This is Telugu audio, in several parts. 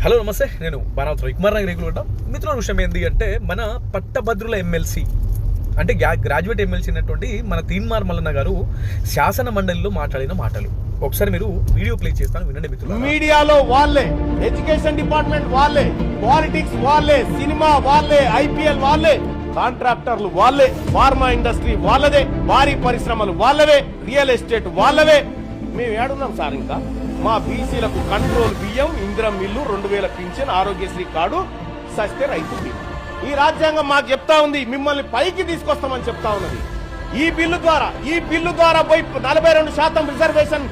హలో నమస్తే, నేను బాణావతి రవికుమార్ నగర్ రేగులు. మిత్రుల విషయం ఏంటి అంటే, మన పట్టభద్రుల ఎమ్మెల్సీ అంటే గ్రాడ్యుయేట్ ఎమ్మెల్సీ అయినటువంటి మన తీన్మార్ మల్లన్న గారు శాసన మండలిలో మాట్లాడిన మాటలు ఒకసారి మీరు వీడియో ప్లే చేస్తాను, వినండి మిత్రులు. మీడియాలో వాళ్ళే, ఎడ్యుకేషన్ డిపార్ట్మెంట్ వాళ్ళే, పాలిటిక్స్ వాళ్ళే, సినిమా వాళ్ళే, ఐపీఎల్ వాళ్ళే, కాంట్రాక్టర్లు వాళ్ళే, ఫార్మా ఇండస్ట్రీ వాళ్ళదే, భారీ పరిశ్రమలు వాళ్ళవే, రియల్ ఎస్టేట్ వాళ్ళవే. మేము ఏడున్నాం సార్. ఇంకా మా బీసీలకు కంట్రోల్ బియ్యం, ఇందిరా మిల్లు, 2000 పింఛన్, ఆరోగ్యశ్రీ కార్డు, సస్తే రైతు బీమా. ఈ రాజ్యాంగం మాకు చెప్తా ఉంది, మిమ్మల్ని పైకి తీసుకొస్తామని చెప్తా ఉన్నది. ఈ బిల్లు ద్వారా పోయి 42% రిజర్వేషన్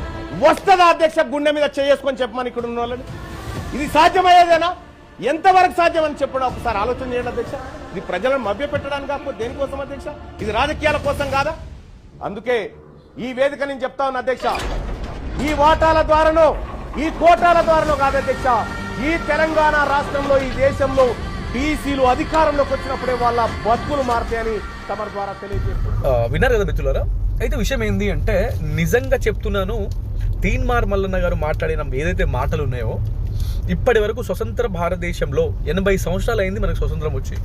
వస్తుందా అధ్యక్ష? గుండె మీద చేసుకొని చెప్పమని ఇక్కడ ఉన్న వాళ్ళని. ఇది సాధ్యమయ్యేదేనా? ఎంతవరకు సాధ్యమని చెప్పడం ఒకసారి ఆలోచన చేయండి అధ్యక్ష. ఇది ప్రజలను మభ్యపెట్టడానికి కాకపోతే దేనికోసం అధ్యక్ష? ఇది రాజకీయాల కోసం కాదా? అందుకే ఈ వేదిక నేను చెప్తా ఉన్నా అధ్యక్ష, ఈ వాటాల ద్వారానో ఈ కోటాల ద్వారానో కాదు అధ్యక్ష, ఈ తెలంగాణ రాష్ట్రంలో, ఈ దేశంలో బీసీలు అధికారంలోకి వచ్చినప్పుడే వాళ్ళ బతుకులు మారుతాయని తమ ద్వారా తెలియజేస్తున్నారు. విన్నారు కదా మిత్రులారా. అయితే విషయం ఏంది అంటే, నిజంగా చెప్తున్నాను, తీన్మార్ మల్లన్న గారు మాట్లాడిన ఏదైతే మాటలు ఉన్నాయో, ఇప్పటి వరకు స్వతంత్ర భారతదేశంలో 80 సంవత్సరాలు అయింది మనకు స్వతంత్రం వచ్చి.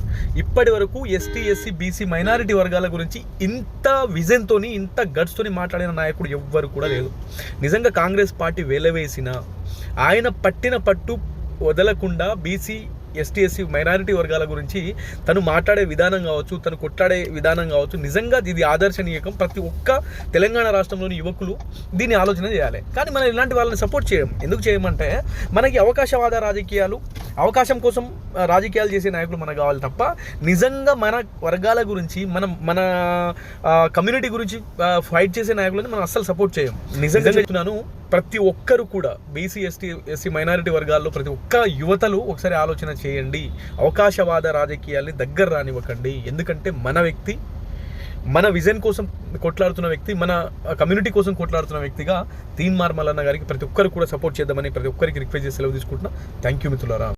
ఇప్పటి వరకు ఎస్టీ, ఎస్సీ, బీసీ, మైనారిటీ వర్గాల గురించి ఇంత విజన్తోని, ఇంత గట్స్తోని మాట్లాడిన నాయకుడు ఎవ్వరు కూడా లేదు. నిజంగా కాంగ్రెస్ పార్టీ వేలవేసిన, ఆయన పట్టిన పట్టు వదలకుండా బీసీ, ఎస్టీ, ఎస్సీ, మైనారిటీ వర్గాల గురించి తను మాట్లాడే విధానం కావచ్చు, తను కొట్లాడే విధానం కావచ్చు, నిజంగా ఇది ఆదర్శనీయకం. ప్రతి ఒక్క తెలంగాణ రాష్ట్రంలోని యువకులు దీన్ని ఆలోచన చేయాలి. కానీ మనం ఇలాంటి వాళ్ళని సపోర్ట్ చేయం. ఎందుకు చేయమంటే, మనకి అవకాశవాద రాజకీయాలు, అవకాశం కోసం రాజకీయాలు చేసే నాయకులు మనకు కావాలి తప్ప, నిజంగా మన వర్గాల గురించి, మన కమ్యూనిటీ గురించి ఫైట్ చేసే నాయకులని మనం అస్సలు సపోర్ట్ చేయం. నిజంగా చెప్తున్నాను, ప్రతి ఒక్కరు కూడా బీసీ, ఎస్టీ, ఎస్సీ, మైనారిటీ వర్గాల్లో ప్రతి ఒక్క యువతలు ఒకసారి ఆలోచన చేయండి. అవకాశవాద రాజకీయాల్ని దగ్గర రానివ్వకండి. ఎందుకంటే మన వ్యక్తి, మన విజన్ కోసం కొట్లాడుతున్న వ్యక్తి, మన కమ్యూనిటీ కోసం కొట్లాడుతున్న వ్యక్తిగా తీన్మార్ మల్లన్న గారికి ప్రతి ఒక్కరు కూడా సపోర్ట్ చేద్దామని ప్రతి ఒక్కరికి రిక్వెస్ట్ చేసి సెలవు తీసుకుంటున్నా. థ్యాంక్ యూ మిత్రులారా.